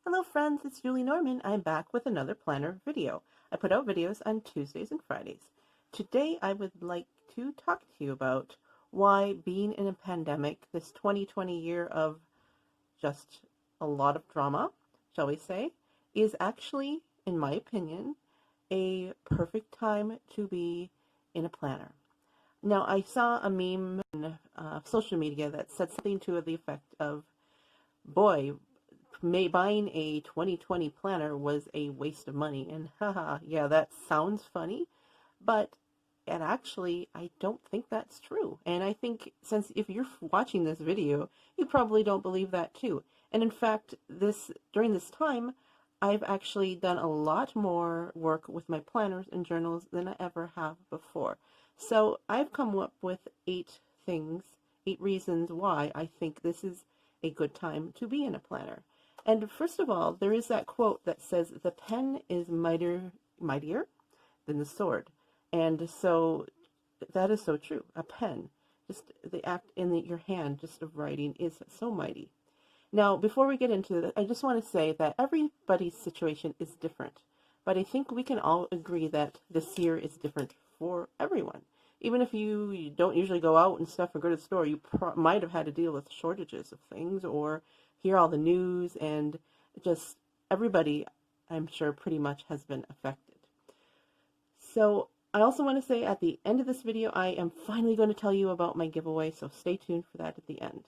Hello friends, it's Julie Norman. I'm back with another planner video. I put out videos on Tuesdays and Fridays. Today I would like to talk to you about why being in a pandemic, this 2020 year of just a lot of drama, shall we say, is actually, in my opinion, a perfect time to be in a planner. Now, I saw a meme on social media that said something to the effect of, boy, buying a 2020 planner was a waste of money. And haha, yeah, that sounds funny, but it actually, I don't think that's true. And I think since if you're watching this video, you probably don't believe that too. And in fact, during this time, I've actually done a lot more work with my planners and journals than I ever have before. So I've come up with 8 reasons why I think this is a good time to be in a planner. And first of all, there is that quote that says, the pen is mightier than the sword. And so that is so true. A pen, just the act in your hand, just of writing, is so mighty. Now, before we get into that, I just want to say that everybody's situation is different. But I think we can all agree that this year is different for everyone. Even if you don't usually go out and stuff or go to the store, you might have had to deal with shortages of things or hear all the news, and just everybody, I'm sure, pretty much has been affected. So I also want to say at the end of this video, I am finally going to tell you about my giveaway, so stay tuned for that at the end.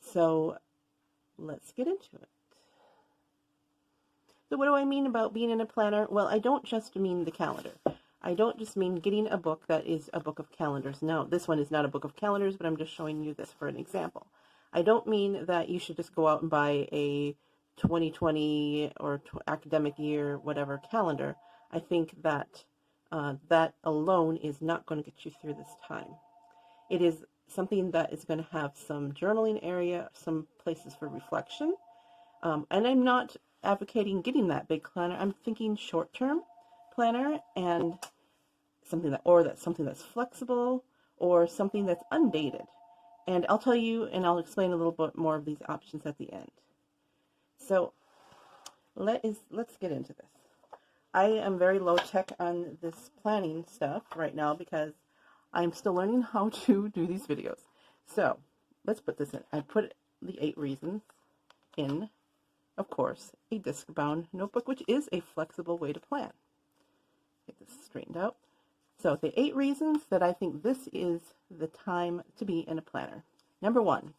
So let's get into it. So what do I mean about being in a planner? Well, I don't just mean the calendar. I don't just mean getting a book that is a book of calendars. No, this one is not a book of calendars, but I'm just showing you this for an example. I don't mean that you should just go out and buy a 2020 or academic year, whatever, calendar. I think that that alone is not going to get you through this time. It is something that is going to have some journaling area, some places for reflection. And I'm not advocating getting that big planner. I'm thinking short-term planner and something that's flexible or something that's undated. And I'll tell you, and I'll explain a little bit more of these options at the end. So let's get into this. I am very low tech on this planning stuff right now because I'm still learning how to do these videos. So let's put this in. I put the 8 reasons in, of course, a disc-bound notebook, which is a flexible way to plan. Get this straightened out. So the 8 reasons that I think this is the time to be in a planner. Number 1,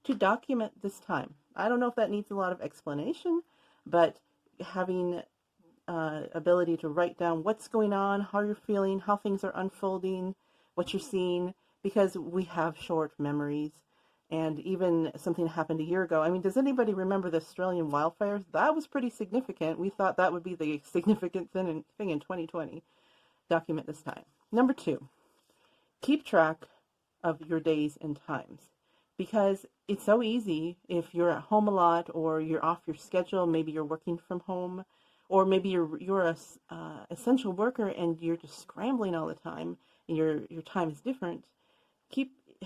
to document this time. I don't know if that needs a lot of explanation, but having ability to write down what's going on, how you're feeling, how things are unfolding, what you're seeing, because we have short memories. And even something happened a year ago. I mean, does anybody remember the Australian wildfires? That was pretty significant. We thought that would be the significant thing in 2020. Document this time. Number 2, keep track of your days and times, because it's so easy if you're at home a lot or you're off your schedule. Maybe you're working from home, or maybe you're a essential worker and you're just scrambling all the time and your time is different.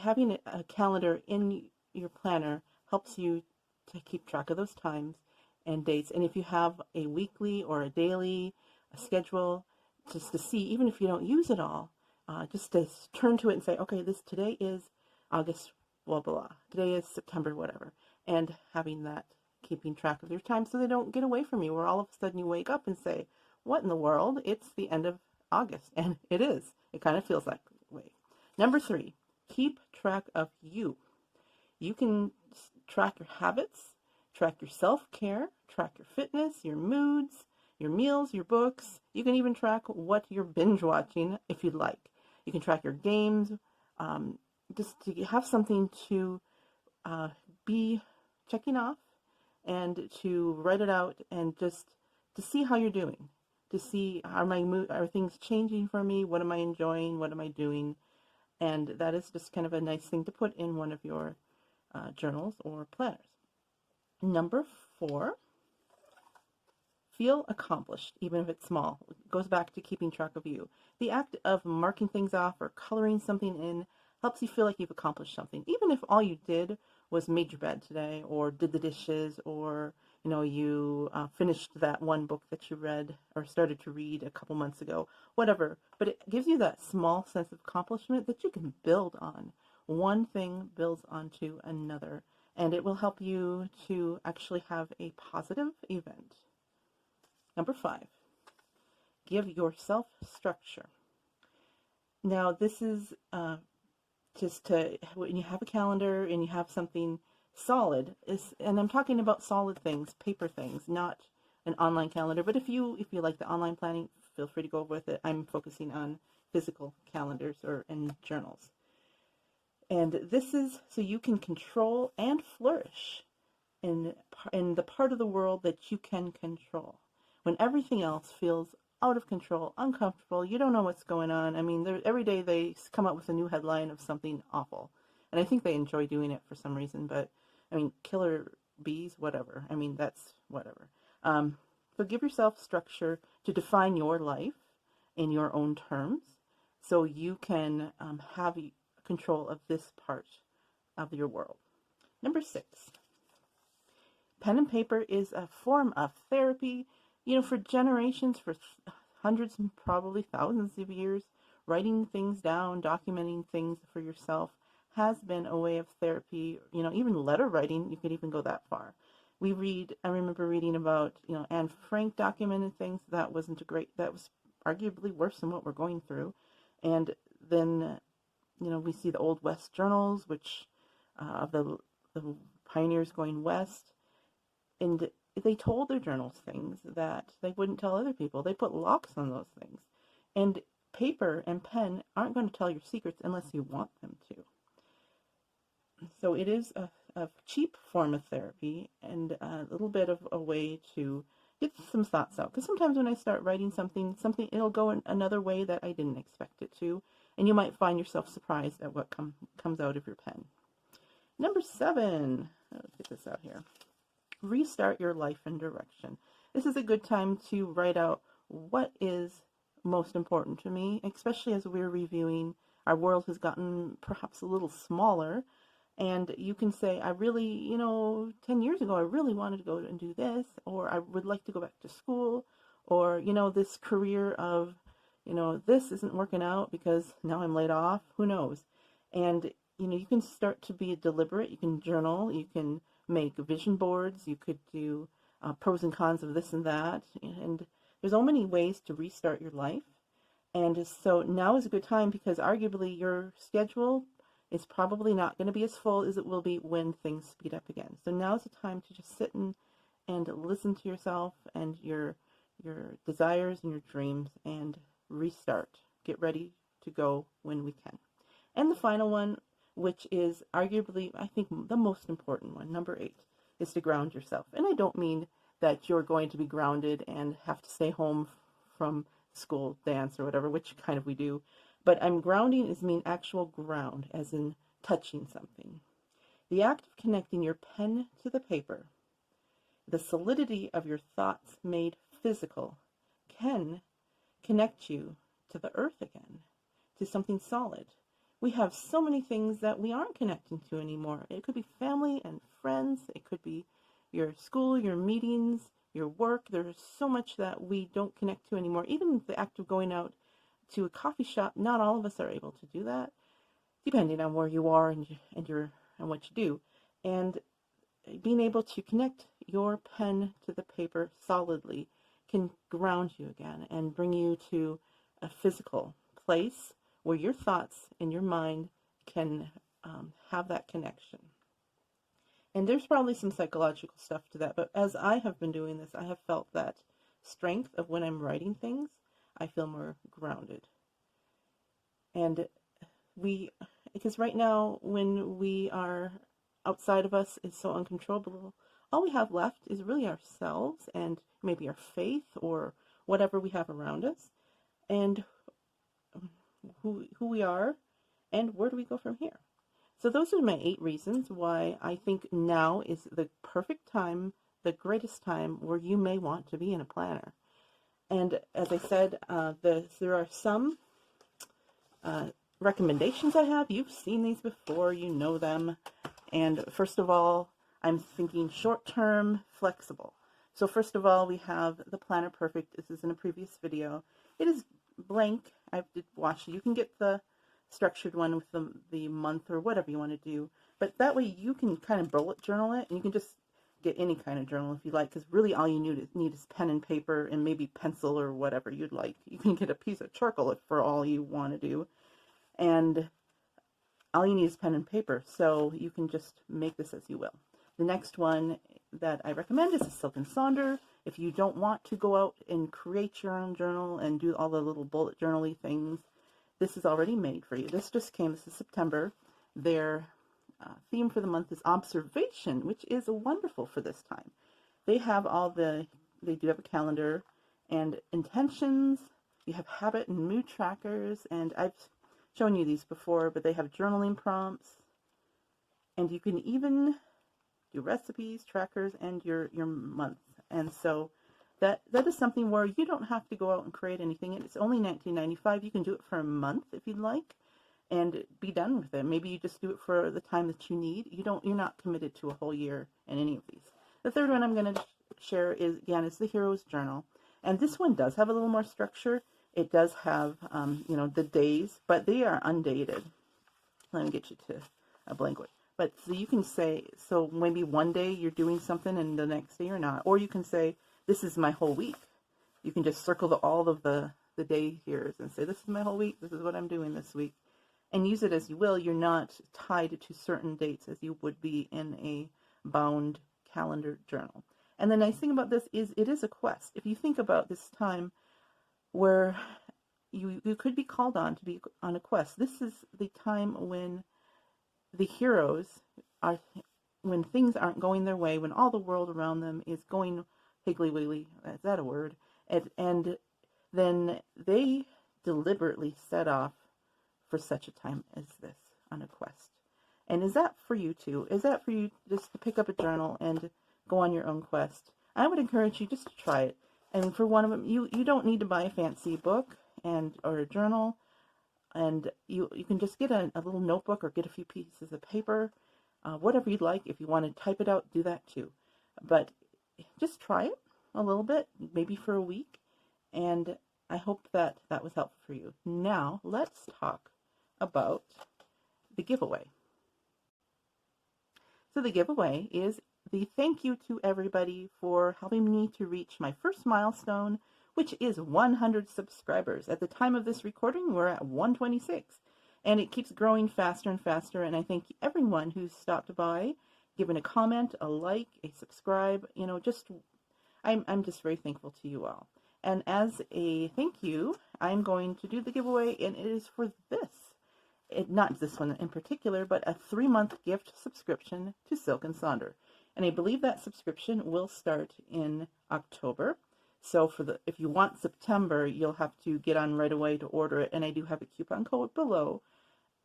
Having a calendar in your planner helps you to keep track of those times and dates. And if you have a weekly or a daily schedule, just to see, even if you don't use it all, just to turn to it and say, okay, today is August, blah, blah, blah. Today is September, whatever. And having that, keeping track of your time so they don't get away from you, where all of a sudden you wake up and say, what in the world? It's the end of August. And it is. It kind of feels that way. Number 3, keep track of you. You can track your habits, track your self-care, track your fitness, your moods, your meals, your books. You can even track what you're binge watching if you'd like. You can track your games, just to have something to be checking off and to write it out and just to see how you're doing, to see are things changing for me, what am I enjoying, what am I doing, and that is just kind of a nice thing to put in one of your journals or planners. Number 4, feel accomplished, even if it's small. It goes back to keeping track of you. The act of marking things off or coloring something in helps you feel like you've accomplished something, even if all you did was made your bed today, or did the dishes, or you finished that one book that you read or started to read a couple months ago, whatever. But it gives you that small sense of accomplishment that you can build on. One thing builds onto another, and it will help you to actually have a positive event. Number 5, give yourself structure. Now, this is just to, when you have a calendar and you have something solid, and I'm talking about solid things, paper things, not an online calendar. But if you like the online planning, feel free to go with it. I'm focusing on physical calendars and journals. And this is so you can control and flourish in the part of the world that you can control. When everything else feels out of control, uncomfortable, you don't know what's going on. I mean, every day they come up with a new headline of something awful. And I think they enjoy doing it for some reason, but I mean, killer bees, whatever. I mean, that's whatever. So give yourself structure to define your life in your own terms so you can have control of this part of your world. Number 6, pen and paper is a form of therapy. For generations, for hundreds and probably thousands of years, writing things down, documenting things for yourself has been a way of therapy. Even letter writing, you could even go that far. I remember reading about, Anne Frank documented things. That was arguably worse than what we're going through. And then, we see the Old West journals, which, of the pioneers going west, and they told their journals things that they wouldn't tell other people. They put locks on those things. And paper and pen aren't going to tell your secrets unless you want them to. So it is a cheap form of therapy and a little bit of a way to get some thoughts out. Because sometimes when I start writing something, it'll go in another way that I didn't expect it to. And you might find yourself surprised at what comes out of your pen. Number 7, let's get this out here. Restart your life and direction. This is a good time to write out what is most important to me, especially as we're reviewing. Our world has gotten perhaps a little smaller, and you can say, I really, 10 years ago, I really wanted to go and do this, or I would like to go back to school, or, this career of, this isn't working out because now I'm laid off, who knows? And, you can start to be deliberate. You can journal, you can make vision boards, you could do pros and cons of this and that, and there's so many ways to restart your life. And so now is a good time because arguably your schedule is probably not going to be as full as it will be when things speed up again. So now is the time to just sit and listen to yourself and your desires and your dreams and restart. Get ready to go when we can. And the final one, which is arguably, I think, the most important one, number 8, is to ground yourself. And I don't mean that you're going to be grounded and have to stay home from school dance or whatever, which kind of we do. But grounding is mean actual ground, as in touching something. The act of connecting your pen to the paper, the solidity of your thoughts made physical, can connect you to the earth again, to something solid. We have so many things that we aren't connecting to anymore. It could be family and friends. It could be your school, your meetings, your work. There's so much that we don't connect to anymore. Even the act of going out to a coffee shop, not all of us are able to do that, depending on where you are and what you do. And being able to connect your pen to the paper solidly can ground you again and bring you to a physical place where your thoughts and your mind can have that connection. And there's probably some psychological stuff to that, but as I have been doing this, I have felt that strength of when I'm writing things, I feel more grounded. And because right now, when we are outside of us is so uncontrollable, all we have left is really ourselves and maybe our faith or whatever we have around us, and who we are, and where do we go from here. So those are my 8 reasons why I think now is the perfect time, the greatest time where you may want to be in a planner. And as I said, there are some recommendations I have. You've seen these before, you know them, And first of all, I'm thinking short-term, flexible. So first of all, we have the Planner Perfect. This is in a previous video. It is blank. I did wash it. You can get the structured one with the month or whatever you want to do. But that way you can kind of bullet journal it, and you can just get any kind of journal if you like, because really all you need is pen and paper and maybe pencil or whatever you'd like. You can get a piece of charcoal for all you want to do. And all you need is pen and paper, so you can just make this as you will. The next one that I recommend is a Silk and Sonder. If you don't want to go out and create your own journal and do all the little bullet journaly things, this is already made for you. This just came, this is September. Their theme for the month is observation, which is wonderful for this time. They have they do have a calendar and intentions. You have habit and mood trackers, and I've shown you these before, but they have journaling prompts, and you can even do recipes, trackers, and your month. And so that is something where you don't have to go out and create anything. It's only $19.95. You can do it for a month if you'd like, and be done with it. Maybe you just do it for the time that you need. You're not committed to a whole year in any of these. The third one I'm going to share is the Hero's Journal, and this one does have a little more structure. It does have, the days, but they are undated. Let me get you to a blank one. But so you can say, so maybe one day you're doing something and the next day you're not. Or you can say, this is my whole week. You can just circle all of the day here and say, this is my whole week. This is what I'm doing this week. And use it as you will. You're not tied to certain dates as you would be in a bound calendar journal. And the nice thing about this is it is a quest. If you think about this time where you could be called on to be on a quest, this is the time when the heroes are, when things aren't going their way, when all the world around them is going higgly-wiggly, is that a word? And then they deliberately set off for such a time as this on a quest. And is that for you too? Is that for you just to pick up a journal and go on your own quest? I would encourage you just to try it. And for one of them, you don't need to buy a fancy book or a journal. And you can just get a little notebook or get a few pieces of paper, whatever you'd like. If you want to type it out, do that too. But just try it a little bit, maybe for a week. And I hope that was helpful for you. Now, let's talk about the giveaway. So the giveaway is the thank you to everybody for helping me to reach my first milestone, which is 100 subscribers. At the time of this recording, we're at 126, and it keeps growing faster and faster. And I thank everyone who's stopped by, given a comment, a like, a subscribe. I'm just very thankful to you all. And as a thank you, I'm going to do the giveaway, and it is for this. Not this one in particular, but a 3-month gift subscription to Silk and Sonder. And I believe that subscription will start in October. So if you want September, you'll have to get on right away to order it. And I do have a coupon code below.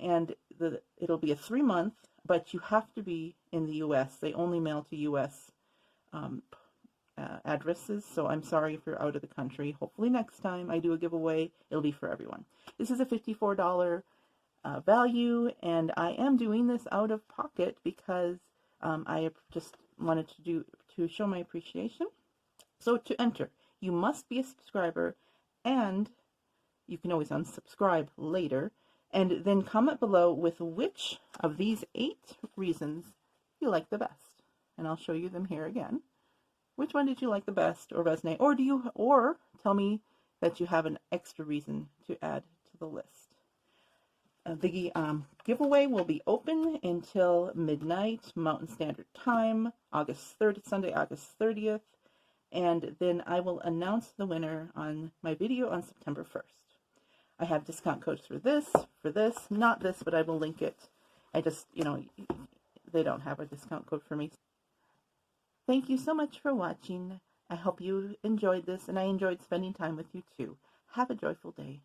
And it'll be a 3-month, but you have to be in the U.S. They only mail to U.S. Addresses. So I'm sorry if you're out of the country. Hopefully next time I do a giveaway, it'll be for everyone. This is a $54 value, and I am doing this out of pocket because I just wanted to show my appreciation. So to enter, you must be a subscriber, and you can always unsubscribe later, and then comment below with which of these 8 reasons you like the best. And I'll show you them here again. Which one did you like the best or resonate? Or tell me that you have an extra reason to add to the list. The giveaway will be open until midnight Mountain Standard Time, Sunday, August 30th. And then I will announce the winner on my video on September 1st. I have discount codes for this, not this, but I will link it. I just, they don't have a discount code for me. Thank you so much for watching. I hope you enjoyed this, and I enjoyed spending time with you too. Have a joyful day.